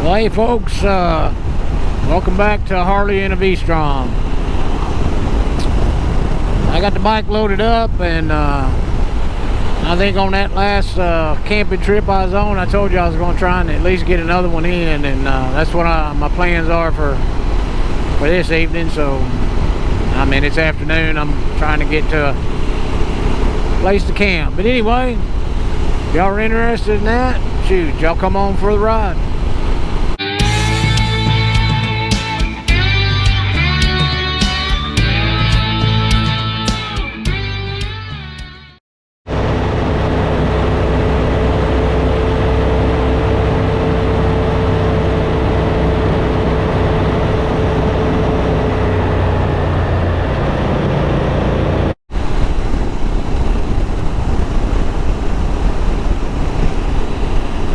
Well, hey folks, welcome back to Harley and a Vstrom. I got the bike loaded up, and I think on that last camping trip I was on, I told you I was going to try and at least get another one in, and that's what my plans are for this evening. So, I mean, it's afternoon. I'm trying to get to a place to camp. But anyway, if y'all are interested in that, shoot, y'all come on for the ride.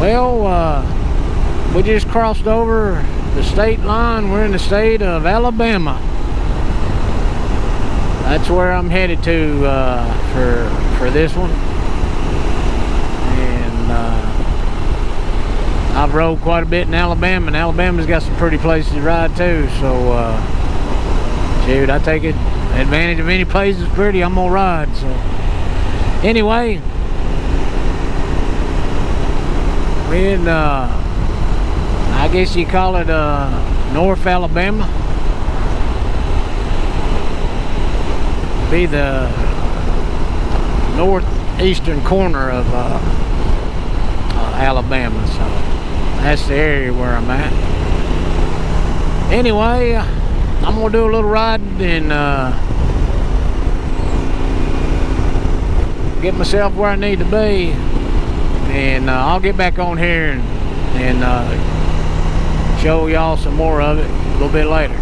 Well, we just crossed over the state line. We're in the state of Alabama. That's where I'm headed to for this one. And I've rode quite a bit in Alabama, and Alabama's got some pretty places to ride too. So, shoot, I take advantage of any place that's pretty. I'm gonna ride. So, anyway. In I guess you call it North Alabama. Be the northeastern corner of Alabama, so that's the area where I'm at. Anyway, I'm gonna do a little riding and get myself where I need to be. And I'll get back on here and show y'all some more of it a little bit later.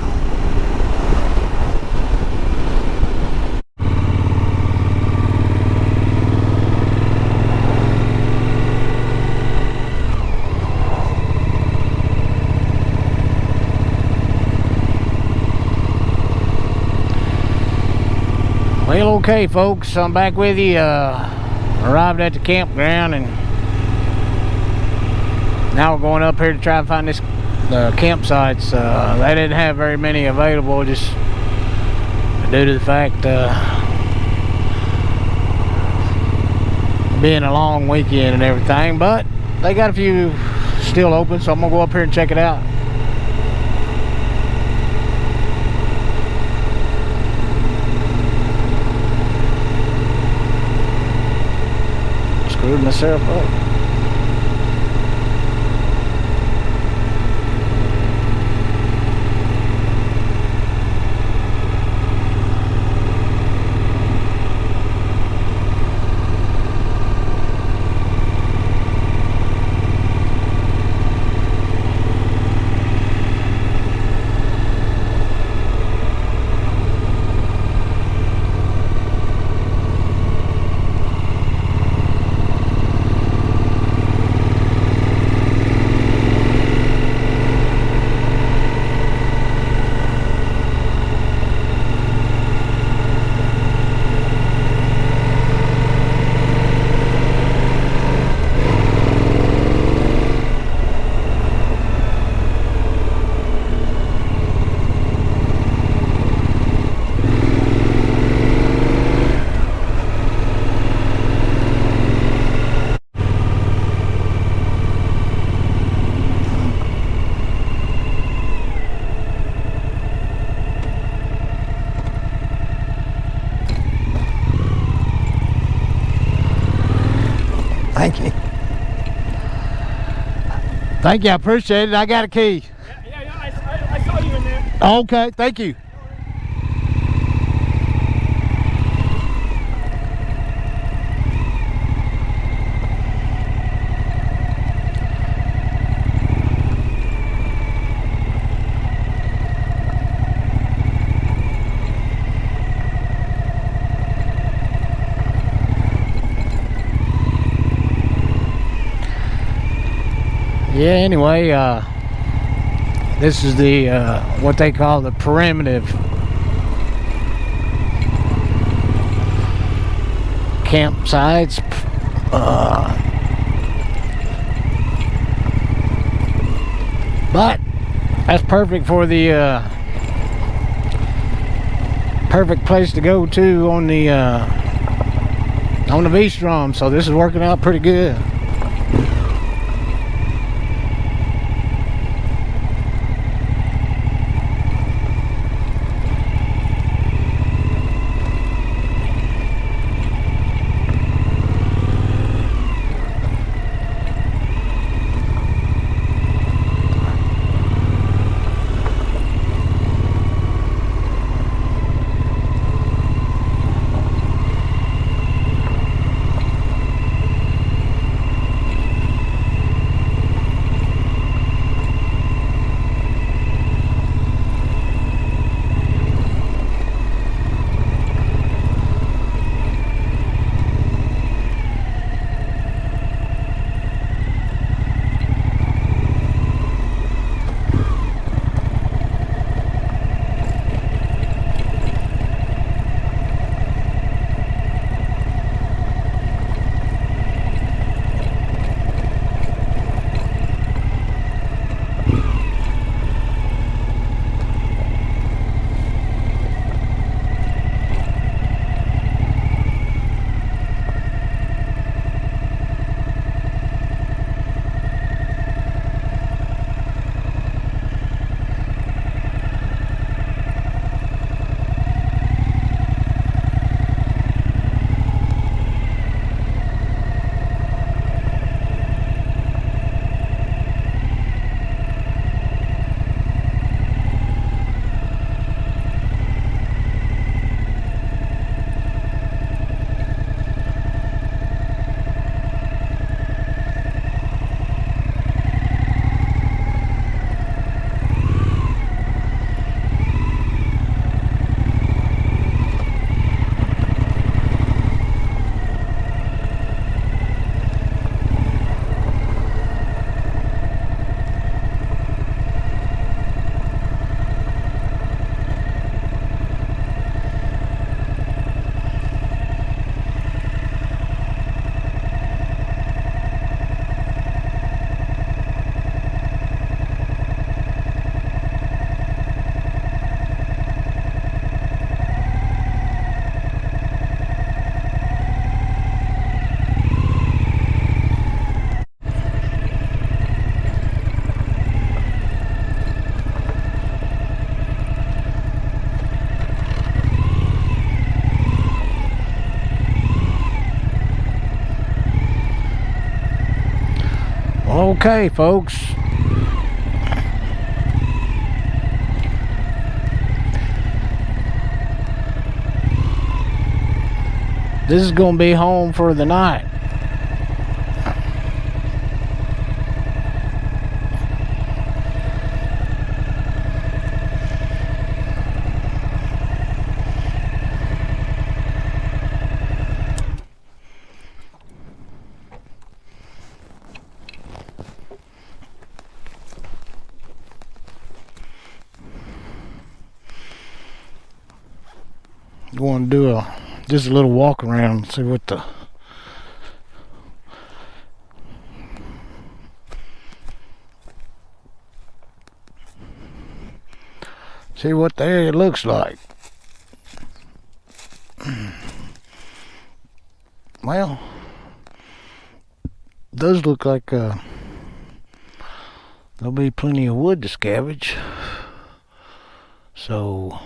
Well, okay folks, I'm back with you. Arrived at the campground, and now we're going up here to try to find the campsites. They didn't have very many available, just due to the fact being a long weekend and everything. But they got a few still open, so I'm gonna go up here and check it out. Screwed myself up. Thank you. Thank you, I appreciate it. I got a key. Yeah, I saw you in there. Okay, thank you. Yeah, anyway, this is the what they call the primitive campsites. But that's perfect for the perfect place to go to on the Vstrom. So this is working out pretty good. Okay, folks. This is gonna be home for the night. Going to do just a little walk around and see what the area looks like. Well, it does look like there'll be plenty of wood to scavenge, so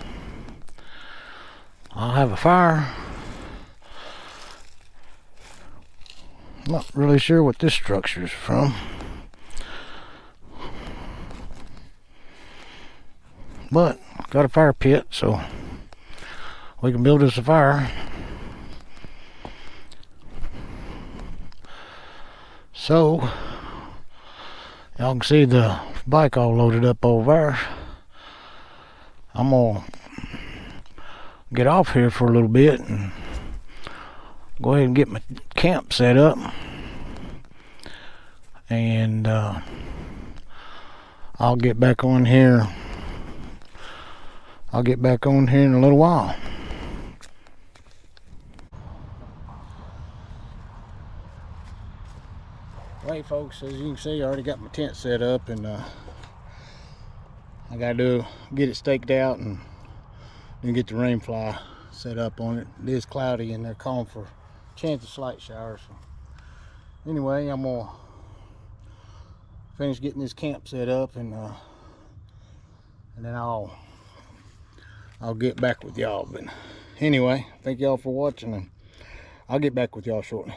I'll have a fire. I'm not really sure what this structure is from, but got a fire pit, so we can build us a fire. So y'all can see the bike all loaded up over there. I'm gonna get off here for a little bit and go ahead and get my camp set up, and I'll get back on here. I'll get back on here in a little while. Right, folks, as you can see, I already got my tent set up, and I gotta get it staked out and then get the rain fly set up on it. It is cloudy and they're calling for chance of slight showers. So anyway, I'm gonna finish getting this camp set up and then I'll get back with y'all. But anyway, thank y'all for watching, and I'll get back with y'all shortly.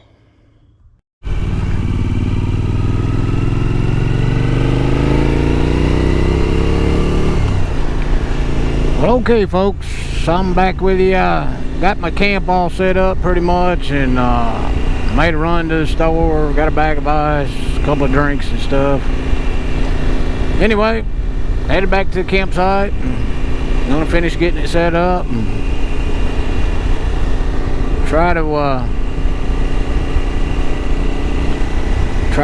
Well, okay folks, so I'm back with you. Got my camp all set up pretty much, and made a run to the store, got a bag of ice, a couple of drinks and stuff. Anyway, headed back to the campsite. Gonna finish getting it set up and try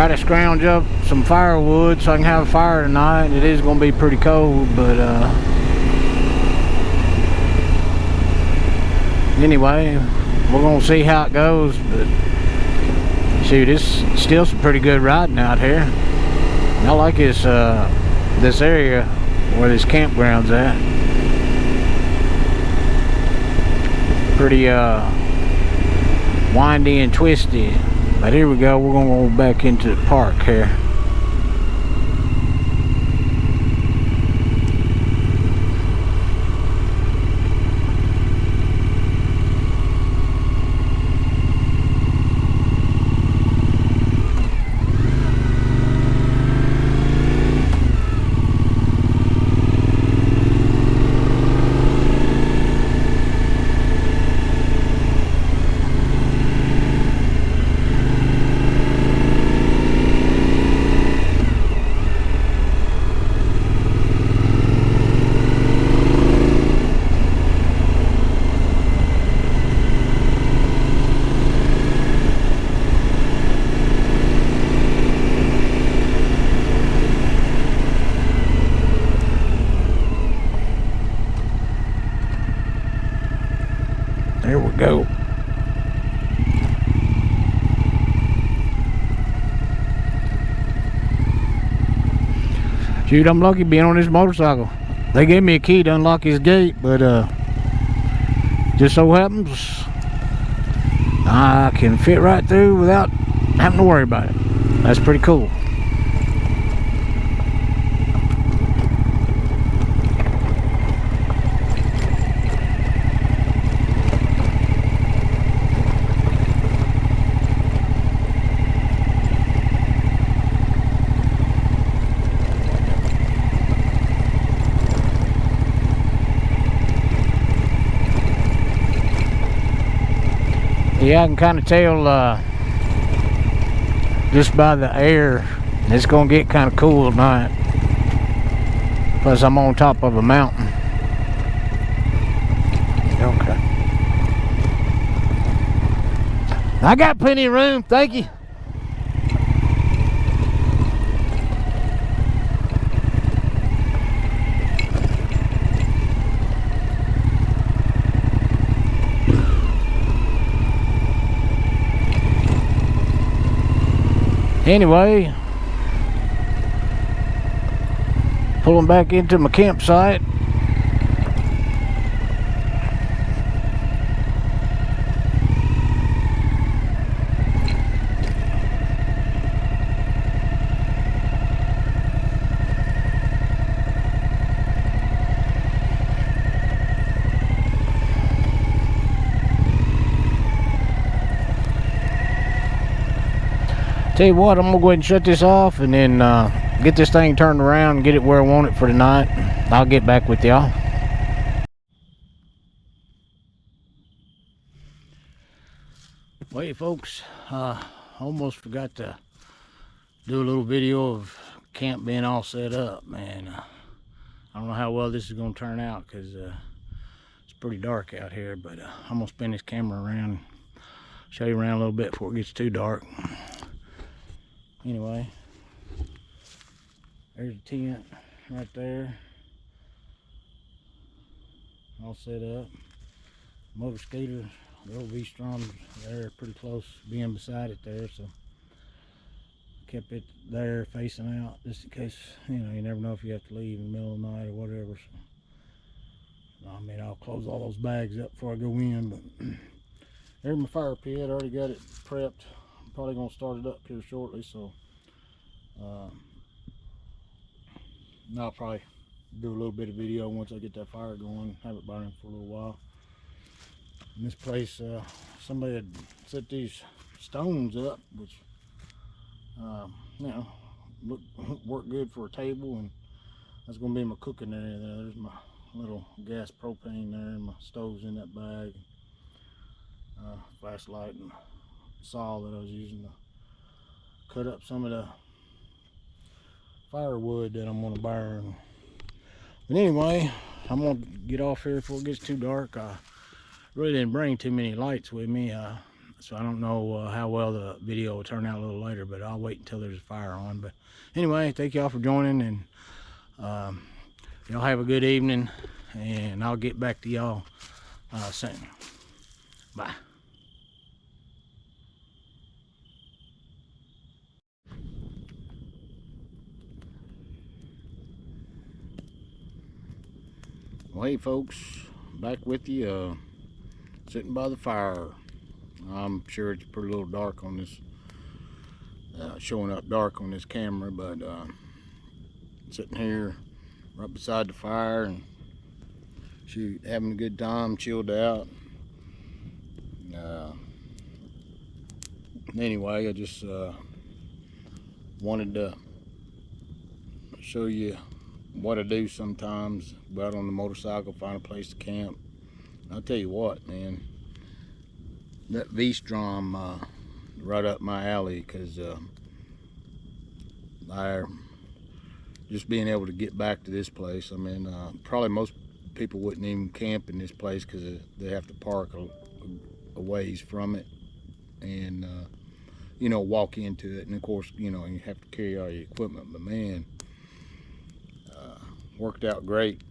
to scrounge up some firewood so I can have a fire tonight. It is gonna be pretty cold, but anyway, we're gonna see how it goes. But shoot, it's still some pretty good riding out here. I like this area where this campground's at. Pretty windy and twisty. But here we go, we're gonna go back into the park here. There we go. Shoot, I'm lucky being on this motorcycle. They gave me a key to unlock his gate, but just so happens I can fit right through without having to worry about it. That's pretty cool. Yeah, I can kind of tell just by the air it's gonna get kind of cool tonight. Plus I'm on top of a mountain. Okay. I got plenty of room, thank you. Anyway, pulling back into my campsite. Tell you what, I'm gonna go ahead and shut this off and then get this thing turned around and get it where I want it for tonight. I'll get back with y'all. Well, hey folks, almost forgot to do a little video of camp being all set up, man. I don't know how well this is gonna turn out because it's pretty dark out here, but I'm gonna spin this camera around, show you around a little bit before it gets too dark. Anyway, there's a tent right there, all set up. Motor scooter, the old Vstrom, they're pretty close being beside it there, so kept it there facing out just in case, you know, you never know if you have to leave in the middle of the night or whatever. So, I mean, I'll close all those bags up before I go in. But there's my fire pit. I already got it prepped. I'm probably gonna start it up here shortly, so I'll probably do a little bit of video once I get that fire going, have it burning for a little while. In this place, somebody had set these stones up, which you know, work good for a table, and that's gonna be my cooking area there. There's my little gas propane there, and my stove's in that bag. Flashlight and saw that I was using to cut up some of the firewood that I'm gonna burn. But anyway, I'm gonna get off here before it gets too dark. I really didn't bring too many lights with me, so I don't know how well the video will turn out a little later, but I'll wait until there's a fire on. But anyway, thank y'all for joining, and y'all have a good evening, and I'll get back to y'all soon. Bye. Well, hey folks, back with you, sitting by the fire. I'm sure it's pretty little dark on this, showing up dark on this camera, but sitting here right beside the fire and having a good time, chilled out. Anyway, I just wanted to show you what I do sometimes. Go out on the motorcycle, find a place to camp. I'll tell you what, man, that Vstrom right up my alley, because I just being able to get back to this place. I mean, probably most people wouldn't even camp in this place because they have to park a ways from it, and you know, walk into it, and of course, you know, you have to carry all your equipment. But man, worked out great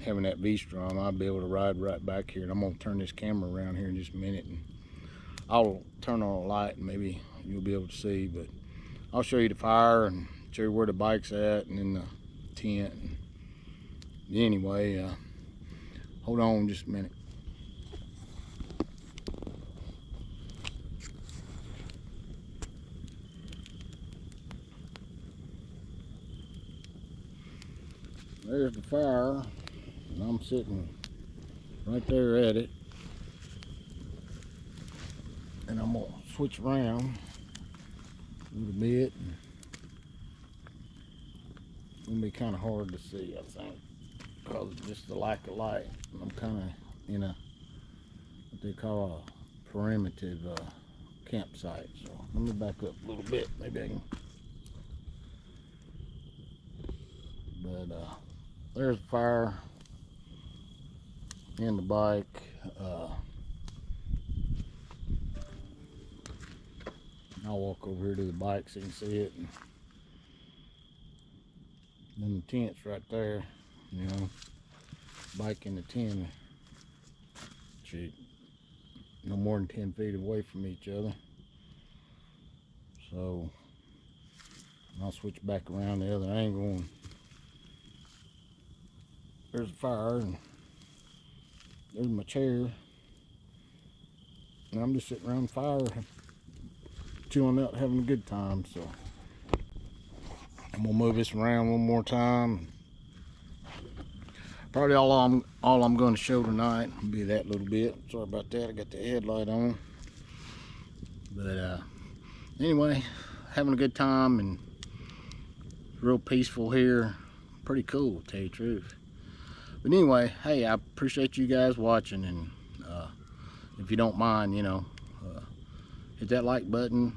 having that Vstrom. I'll be able to ride right back here, and I'm gonna turn this camera around here in just a minute, and I'll turn on a light and maybe you'll be able to see. But I'll show you the fire and show you where the bike's at and then the tent. And anyway, hold on just a minute. There's the fire, and I'm sitting right there at it, and I'm gonna switch around a little bit. It's gonna be kind of hard to see, I think, because of just the lack of light. I'm kind of in a what they call a primitive campsite. So let me back up a little bit, maybe I can. But there's the fire and the bike. I'll walk over here to the bike so you can see it. And then the tent's right there, you know, bike and the tent, no more than 10 feet away from each other. So I'll switch back around the other angle, and there's a fire, and there's my chair, and I'm just sitting around the fire chilling out, having a good time. So I'm gonna move this around one more time. Probably all I'm going to show tonight will be that little bit. Sorry about that, I got the headlight on. But anyway, having a good time and real peaceful here. Pretty cool, to tell you the truth. But anyway, hey, I appreciate you guys watching, and if you don't mind, you know, hit that like button,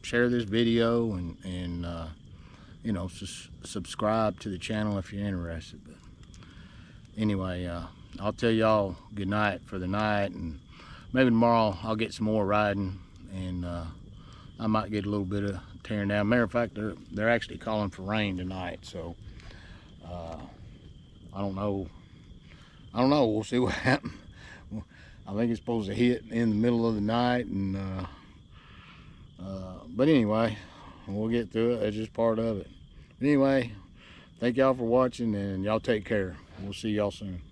share this video, and you know, subscribe to the channel if you're interested. But anyway, I'll tell y'all good night for the night, and maybe tomorrow I'll get some more riding, and I might get a little bit of tearing down. Matter of fact, they're actually calling for rain tonight, so I don't know. We'll see what happens. I think it's supposed to hit in the middle of the night, and But anyway, we'll get through it. It's just part of it. But anyway, thank y'all for watching, and y'all take care. We'll see y'all soon.